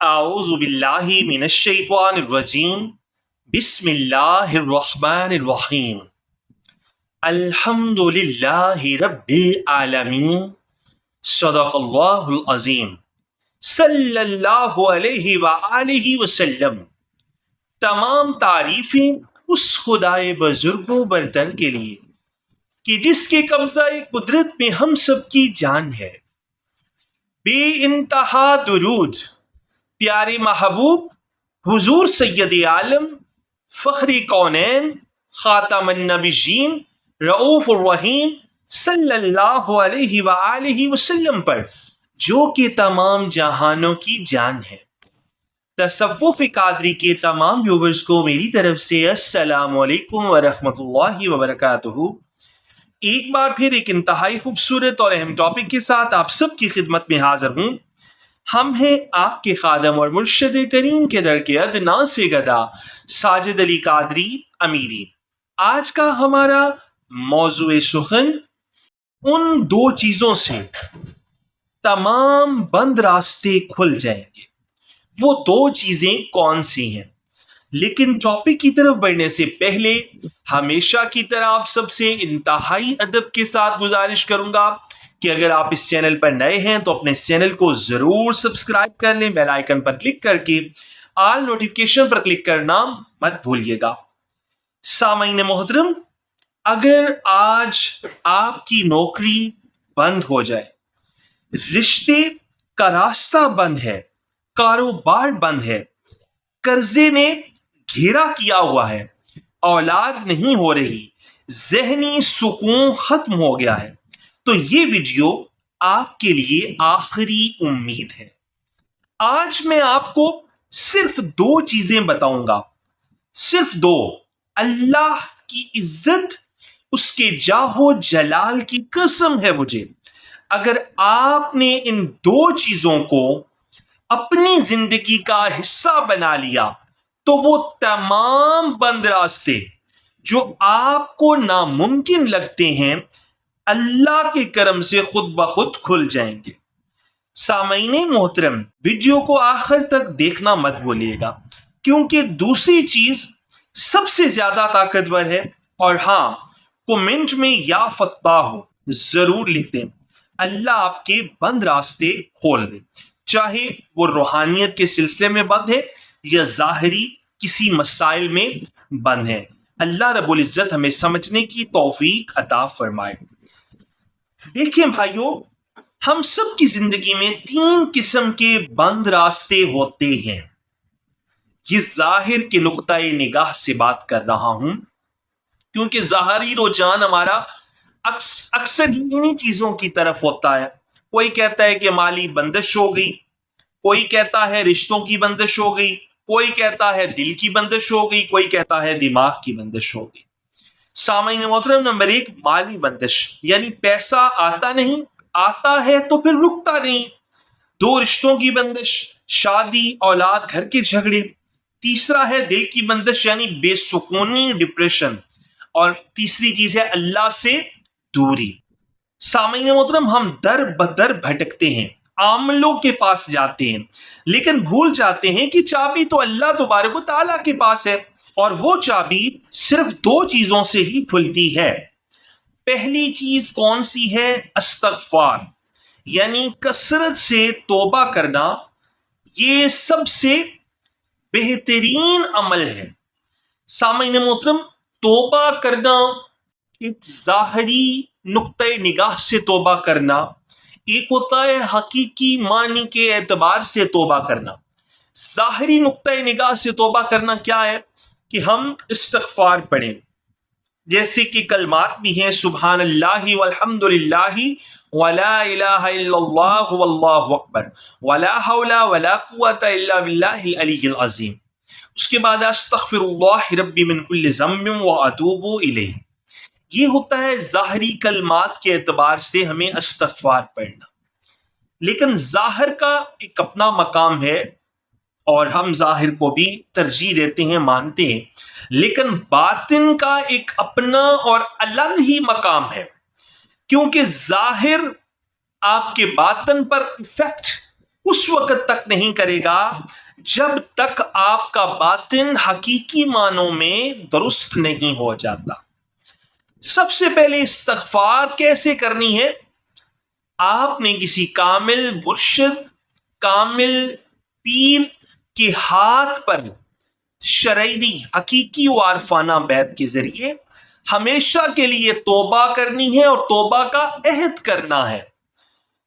اعوذ باللہ من الشیطان الرجیم بسم اللہ الرحمن الرحیم الحمد للہ رب العالمین صدق اللہ العظیم صلی اللہ علیہ وآلہ وسلم۔ تمام تعریفیں اس خدائے بزرگ و برتر کے لیے کہ جس کے قبضہ قدرت میں ہم سب کی جان ہے۔ بے انتہا درود پیارے محبوب حضور سید عالم فخر کونین خاتم النبیین رؤوف الرحیم صلی اللہ علیہ وآلہ وسلم پر جو کہ تمام جہانوں کی جان ہے۔ تصوف قادری کے تمام ویورز کو میری طرف سے السلام علیکم ورحمۃ اللہ وبرکاتہ۔ ایک بار پھر ایک انتہائی خوبصورت اور اہم ٹاپک کے ساتھ آپ سب کی خدمت میں حاضر ہوں۔ ہم ہیں آپ کے خادم اور مرشد کریم کے در کے ادنا سے گدا ساجد علی قادری امیری۔ آج کا ہمارا موضوع سخن ان دو چیزوں سے تمام بند راستے کھل جائیں گے۔ وہ دو چیزیں کون سی ہیں؟ لیکن ٹاپک کی طرف بڑھنے سے پہلے ہمیشہ کی طرح آپ سب سے انتہائی ادب کے ساتھ گزارش کروں گا کہ اگر آپ اس چینل پر نئے ہیں تو اپنے اس چینل کو ضرور سبسکرائب کر لیں، بیل آئیکن پر کلک کر کے آل نوٹیفیکیشن پر کلک کرنا مت بھولیے گا۔ سامعین محترم، اگر آج آپ کی نوکری بند ہو جائے، رشتے کا راستہ بند ہے، کاروبار بند ہے، قرضے نے گھیرا کیا ہوا ہے، اولاد نہیں ہو رہی، ذہنی سکون ختم ہو گیا ہے، تو یہ ویڈیو آپ کے لیے آخری امید ہے۔ آج میں آپ کو صرف دو چیزیں بتاؤں گا، صرف دو۔ اللہ کی عزت، اس کے جاہ و جلال کی قسم ہے مجھے، اگر آپ نے ان دو چیزوں کو اپنی زندگی کا حصہ بنا لیا تو وہ تمام بند راستے جو آپ کو ناممکن لگتے ہیں اللہ کے کرم سے خود بخود کھل جائیں گے۔ سامعین محترم، ویڈیو کو آخر تک دیکھنا مت بھولیے گا، کیونکہ دوسری چیز سب سے زیادہ طاقتور ہے۔ اور ہاں، کومنٹ میں یا فتح ضرور لکھ دیں۔ اللہ آپ کے بند راستے کھول دے، چاہے وہ روحانیت کے سلسلے میں بند ہے یا ظاہری کسی مسائل میں بند ہے۔ اللہ رب العزت ہمیں سمجھنے کی توفیق عطا فرمائے۔ دیکھیں بھائیو، ہم سب کی زندگی میں تین قسم کے بند راستے ہوتے ہیں۔ یہ ظاہر کے نقطۂ نگاہ سے بات کر رہا ہوں، کیونکہ ظاہری رجحان ہمارا اکثر انہی چیزوں کی طرف ہوتا ہے۔ کوئی کہتا ہے کہ مالی بندش ہو گئی، کوئی کہتا ہے رشتوں کی بندش ہو گئی، کوئی کہتا ہے دل کی بندش ہو گئی، کوئی کہتا ہے دماغ کی بندش ہو گئی۔ سامعین محترم، نمبر ایک، مالی بندش، یعنی پیسہ آتا نہیں، آتا ہے تو پھر رکتا نہیں۔ دو، رشتوں کی بندش، شادی، اولاد، گھر کے جھگڑے۔ تیسرا ہے دل کی بندش، یعنی بے سکونی، ڈپریشن۔ اور تیسری چیز ہے اللہ سے دوری۔ سامعین محترم، ہم در بدر بھٹکتے ہیں، عاملوں کے پاس جاتے ہیں، لیکن بھول جاتے ہیں کہ چابی تو اللہ تبارک و تعالیٰ کے پاس ہے، اور وہ چابی صرف دو چیزوں سے ہی کھلتی ہے۔ پہلی چیز کون سی ہے؟ استغفار، یعنی کثرت سے توبہ کرنا۔ یہ سب سے بہترین عمل ہے۔ سامعین محترم، توبہ کرنا، ایک ظاہری نقطۂ نگاہ سے توبہ کرنا، ایک ہوتا ہے حقیقی معنی کے اعتبار سے توبہ کرنا۔ ظاہری نقطۂ نگاہ سے توبہ کرنا کیا ہے؟ کہ ہم استغفار پڑھیں، جیسے کہ کلمات بھی ہیں، سبحان اللہ والحمد للہ ولا الہ الا اللہ واللہ اکبر ولا حول ولا قوۃ الا باللہ العلی العظیم۔ اس کے بعد استغفر اللہ ربی من کل ذنب واتوب الیہ۔ یہ ہوتا ہے ظاہری کلمات کے اعتبار سے ہمیں استغفار پڑھنا۔ لیکن ظاہر کا ایک اپنا مقام ہے، اور ہم ظاہر کو بھی ترجیح دیتے ہیں، مانتے ہیں، لیکن باطن کا ایک اپنا اور الگ ہی مقام ہے، کیونکہ ظاہر آپ کے باطن پر ایفیکٹ اس وقت تک نہیں کرے گا جب تک آپ کا باطن حقیقی معنوں میں درست نہیں ہو جاتا۔ سب سے پہلے استغفار کیسے کرنی ہے؟ آپ نے کسی کامل مرشد، کامل پیر کے ہاتھ پر شرعی حقیقی و عارفانہ بیعت کے ذریعے ہمیشہ کے لیے توبہ کرنی ہے اور توبہ کا عہد کرنا ہے۔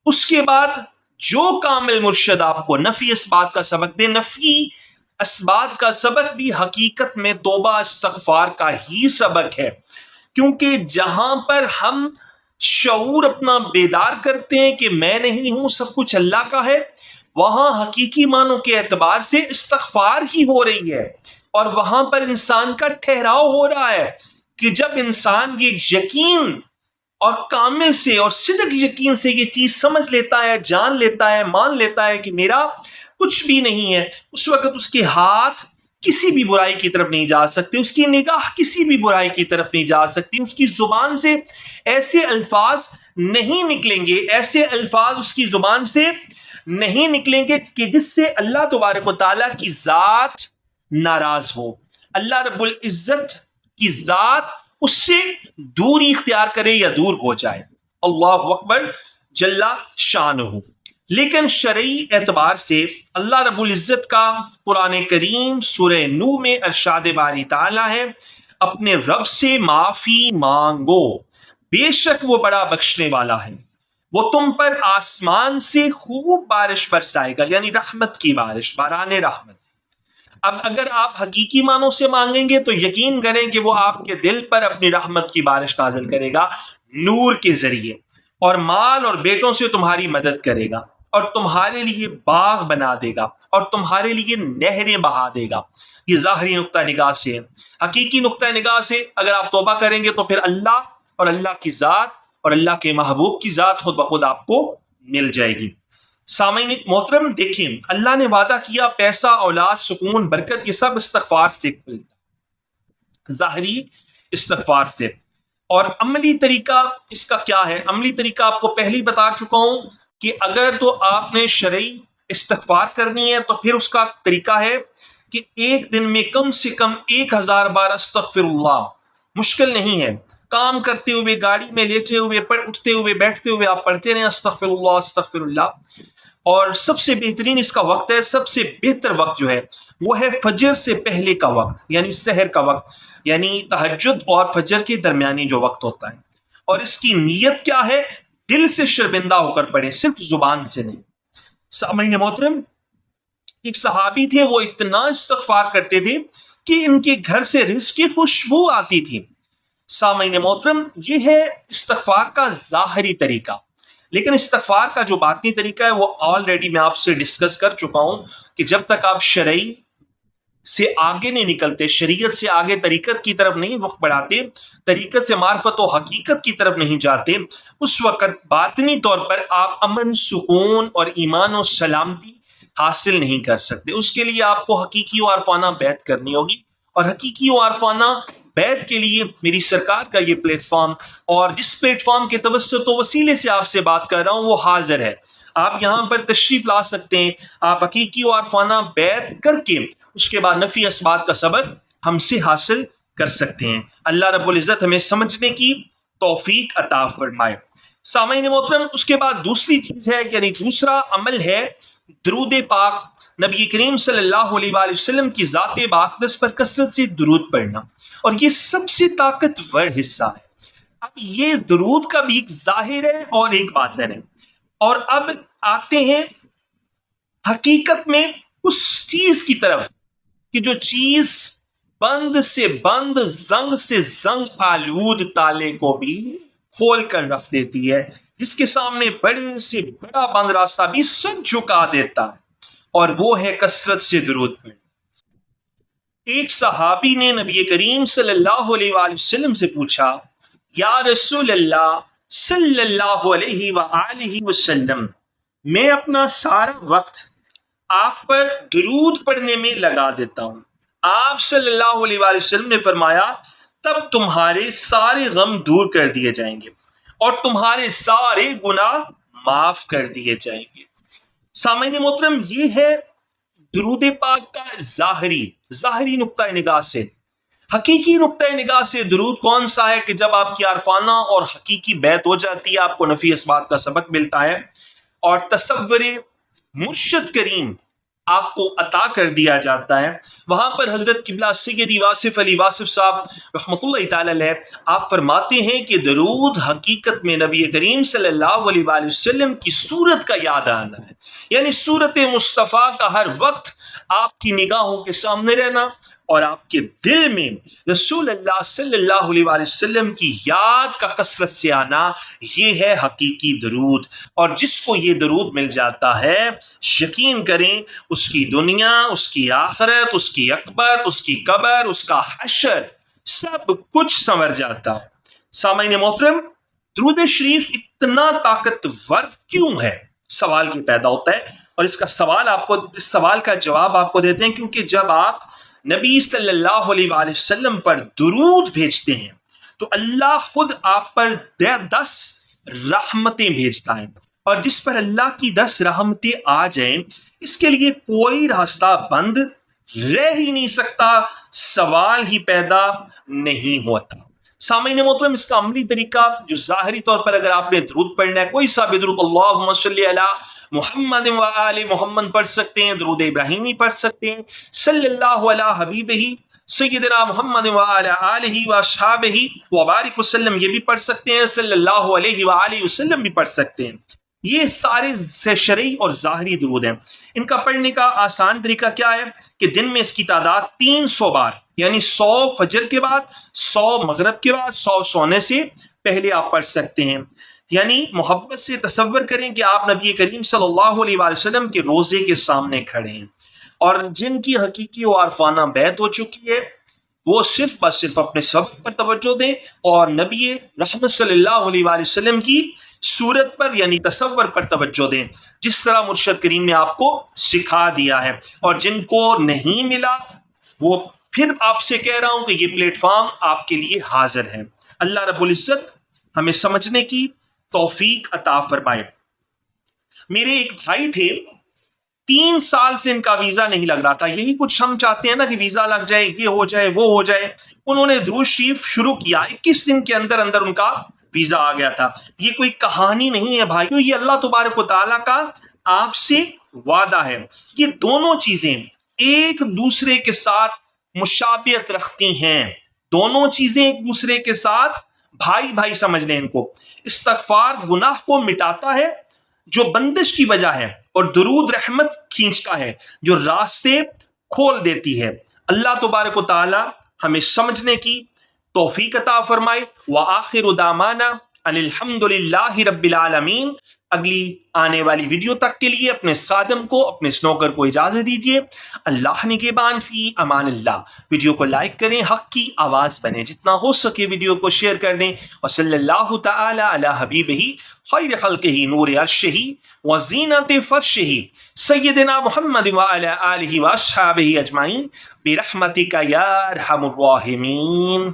اس کے بعد جو کامل مرشد آپ کو نفی اثبات کا سبق دے، نفی اثبات کا سبق بھی حقیقت میں توبہ استغفار کا ہی سبق ہے، کیونکہ جہاں پر ہم شعور اپنا بیدار کرتے ہیں کہ میں نہیں ہوں، سب کچھ اللہ کا ہے، وہاں حقیقی معنوں کے اعتبار سے استغفار ہی ہو رہی ہے، اور وہاں پر انسان کا ٹھہراؤ ہو رہا ہے کہ جب انسان یہ یقین اور کامل سے اور صدق یقین سے یہ چیز سمجھ لیتا ہے، جان لیتا ہے، مان لیتا ہے کہ میرا کچھ بھی نہیں ہے، اس وقت اس کے ہاتھ کسی بھی برائی کی طرف نہیں جا سکتے، اس کی نگاہ کسی بھی برائی کی طرف نہیں جا سکتی، اس کی زبان سے ایسے الفاظ نہیں نکلیں گے، ایسے الفاظ اس کی زبان سے نہیں نکلیں گے کہ جس سے اللہ تبارک و تعالیٰ کی ذات ناراض ہو، اللہ رب العزت کی ذات اس سے دوری اختیار کرے یا دور ہو جائے۔ اللہ اکبر جل شانہ۔ لیکن شرعی اعتبار سے اللہ رب العزت کا قرآن کریم سورہ نوح میں ارشاد باری تعالیٰ ہے، اپنے رب سے معافی مانگو، بے شک وہ بڑا بخشنے والا ہے، وہ تم پر آسمان سے خوب بارش برسائے گا، یعنی رحمت کی بارش، باران رحمت۔ اب اگر آپ حقیقی معنوں سے مانگیں گے تو یقین کریں کہ وہ آپ کے دل پر اپنی رحمت کی بارش نازل کرے گا نور کے ذریعے، اور مال اور بیٹوں سے تمہاری مدد کرے گا، اور تمہارے لیے باغ بنا دے گا، اور تمہارے لیے نہریں بہا دے گا۔ یہ ظاہری نقطہ نگاہ سے۔ حقیقی نقطہ نگاہ سے اگر آپ توبہ کریں گے تو پھر اللہ اور اللہ کی ذات اور اللہ کے محبوب کی ذات خود بخود آپ کو مل جائے گی۔ سامعین محترم، دیکھیں اللہ نے وعدہ کیا پیسہ، اولاد، سکون، برکت، یہ سب استغفار سے کھلتا، ظاہری استغفار سے۔ اور عملی طریقہ اس کا کیا ہے؟ عملی طریقہ آپ کو پہلے ہی بتا چکا ہوں کہ اگر تو آپ نے شرعی استغفار کرنی ہے تو پھر اس کا طریقہ ہے کہ ایک دن میں کم سے کم 1000 بار استغفر اللہ۔ مشکل نہیں ہے، کام کرتے ہوئے، گاڑی میں لیٹے ہوئے، اٹھتے ہوئے، بیٹھتے ہوئے آپ پڑھتے رہیں استغفر اللہ استغفر اللہ۔ اور سب سے بہترین اس کا وقت ہے، سب سے بہتر وقت جو ہے وہ ہے فجر سے پہلے کا وقت، یعنی سحر کا وقت، یعنی تہجد اور فجر کے درمیانی جو وقت ہوتا ہے۔ اور اس کی نیت کیا ہے؟ دل سے شرمندہ ہو کر پڑھیں، صرف زبان سے نہیں۔ سامعین محترم، ایک صحابی تھے، وہ اتنا استغفار کرتے تھے کہ ان کے گھر سے رزق کی خوشبو آتی تھی۔ سامعین محترم، یہ ہے استغفار کا ظاہری طریقہ، لیکن استغفار کا جو باطنی طریقہ ہے وہ آلریڈی میں آپ سے ڈسکس کر چکا ہوں کہ جب تک آپ شرعی سے آگے نہیں نکلتے، شریعت سے آگے طریقت کی طرف نہیں رخ بڑھاتے، طریقت سے معرفت و حقیقت کی طرف نہیں جاتے، اس وقت باطنی طور پر آپ امن، سکون اور ایمان و سلامتی حاصل نہیں کر سکتے۔ اس کے لیے آپ کو حقیقی و عارفانہ بیعت کرنی ہوگی، اور حقیقی و عارفانہ بیعت کے لیے میری سرکار کا یہ پلیٹ فارم، اور جس پلیٹ فارم کے توسط و وسیلے سے آپ سے بات کر رہا ہوں، وہ حاضر ہے۔ آپ یہاں پر تشریف لا سکتے ہیں، آپ حقیقی و عارفانہ بیعت کر کے اس کے بعد نفی اثبات کا سبق ہم سے حاصل کر سکتے ہیں۔ اللہ رب العزت ہمیں سمجھنے کی توفیق عطا فرمائے۔ سامعین محترم، اس کے بعد دوسری چیز ہے، یعنی دوسرا عمل ہے درود پاک، نبی کریم صلی اللہ علیہ وآلہ وسلم کی ذات باقدس پر کثرت سے درود پڑھنا، اور یہ سب سے طاقتور حصہ ہے۔ اب یہ درود کا بھی ایک ظاہر ہے اور ایک باطن ہے، اور اب آتے ہیں حقیقت میں اس چیز کی طرف کہ جو چیز بند سے بند، زنگ سے زنگ آلود تالے کو بھی کھول کر رکھ دیتی ہے، جس کے سامنے بڑے سے بڑا بند راستہ بھی سر جھکا دیتا ہے، اور وہ ہے کثرت سے درود پڑھنا۔ ایک صحابی نے نبی کریم صلی اللہ علیہ وآلہ وسلم سے پوچھا، یا رسول اللہ صلی اللہ علیہ وآلہ وسلم، میں اپنا سارا وقت آپ پر درود پڑھنے میں لگا دیتا ہوں۔ آپ صلی اللہ علیہ وآلہ وسلم نے فرمایا، تب تمہارے سارے غم دور کر دیے جائیں گے اور تمہارے سارے گناہ معاف کر دیے جائیں گے۔ سامعین محترم، یہ ہے درود پاک کا ظاہری نقطہ نگاہ سے۔ حقیقی نقطہ نگاہ سے درود کون سا ہے کہ جب آپ کی عارفانہ اور حقیقی بیعت ہو جاتی ہے، آپ کو نفی اثبات کا سبق ملتا ہے اور تصور مرشد کریم آپ کو عطا کر دیا جاتا ہے، وہاں پر حضرت قبلہ سیدی واصف علی واصف صاحب رحمۃ اللہ تعالی علیہ آپ فرماتے ہیں کہ درود حقیقت میں نبی کریم صلی اللہ علیہ وآلہ وسلم کی صورت کا یاد آنا ہے، یعنی صورت مصطفیٰ کا ہر وقت آپ کی نگاہوں کے سامنے رہنا اور آپ کے دل میں رسول اللہ صلی اللہ علیہ وآلہ وسلم کی یاد کا کثرت سے آنا، یہ ہے حقیقی درود۔ اور جس کو یہ درود مل جاتا ہے، یقین کریں اس کی دنیا، اس کی آخرت، اس کی عقبت، اس کی قبر، اس کا حشر، سب کچھ سنور جاتا ہے۔ سامعین محترم، درود شریف اتنا طاقتور کیوں ہے؟ سوال کی پیدا ہوتا ہے، اور اس سوال کا جواب آپ کو دیتے ہیں، کیونکہ جب آپ نبی صلی اللہ علیہ وآلہ وسلم پر درود بھیجتے ہیں تو اللہ خود آپ پر 10 رحمتیں بھیجتا ہے، اور جس پر اللہ کی 10 رحمتیں آ جائیں اس کے لیے کوئی راستہ بند رہ ہی نہیں سکتا، سوال ہی پیدا نہیں ہوتا۔ سامعین محترم، اس کا عملی طریقہ جو ظاہری طور پر اگر آپ نے درود پڑھنا ہے، کوئی سا بھی درود، اللہم صلی علی محمد و آل محمد پڑھ سکتے ہیں، درود ابراہیمی پڑھ سکتے ہیں، صلی اللہ علی حبیبہ سیدنا محمد و علی آلہ و اصحابہ وبارک وسلم، یہ بھی پڑھ سکتے ہیں، صلی اللہ علیہ وآلہ وسلم بھی پڑھ سکتے ہیں۔ یہ سارے شرعی اور ظاہری درود ہیں۔ ان کا پڑھنے کا آسان طریقہ کیا ہے کہ دن میں اس کی تعداد 300 بار، یعنی 100 فجر کے بعد، 100 مغرب کے بعد، 100 سونے سے پہلے آپ پڑھ سکتے ہیں۔ یعنی محبت سے تصور کریں کہ آپ نبی کریم صلی اللہ علیہ وآلہ وسلم کے روضے کے سامنے کھڑے ہیں، اور جن کی حقیقی و عارفانہ بیعت ہو چکی ہے وہ صرف اپنے سبق پر توجہ دیں اور نبی رحمت صلی اللہ علیہ وآلہ وسلم کی صورت پر یعنی تصور پر توجہ دیں، جس طرح مرشد کریم نے آپ کو سکھا دیا ہے۔ اور جن کو نہیں ملا وہ پھر آپ سے کہہ رہا ہوں کہ یہ پلیٹ فارم آپ کے لیے حاضر ہے۔ اللہ رب العزت ہمیں سمجھنے کی توفیق عطا فرمائے۔ میرے ایک بھائی تھے، 3 سال سے ان کا ویزا نہیں لگ رہا تھا۔ یہی کچھ ہم چاہتے ہیں نا کہ ویزا لگ جائے، یہ ہو جائے، وہ ہو جائے۔ انہوں نے درود شریف شروع کیا، 21 دن کے اندر ان کا ویزا آ گیا تھا۔ یہ کوئی کہانی نہیں ہے بھائیو، یہ اللہ تبارک و تعالیٰ کا آپ سے وعدہ ہے۔ یہ دونوں چیزیں ایک دوسرے کے ساتھ مشابہت رکھتی ہیں، دونوں چیزیں ایک دوسرے کے ساتھ بھائی سمجھ لیں ان کو۔ استغفار گناہ کو مٹاتا ہے جو بندش کی وجہ ہے، اور درود رحمت کھینچتا ہے جو راستے کھول دیتی ہے۔ اللہ تبارک و تعالی ہمیں سمجھنے کی توفیق عطا فرمائے۔ وآخر دعوانا ان الحمد للہ رب العالمین۔ اگلی آنے والی ویڈیو تک کے لیے اپنے خادم کو، اپنے سنوکر کو اجازت دیجیے۔ اللہ نگہبان، فی امان اللہ۔ ویڈیو کو لائک کریں، حق کی آواز بنیں، جتنا ہو سکے ویڈیو کو شیئر کر دیں۔ وصلی اللہ تعالی علی حبیبہ خیر خلقہ نور عرشہ وزینت فرشہ سیدنا محمد وعلی آلہ واصحابہ اجمعین برحمتک یا ارحم الراحمین۔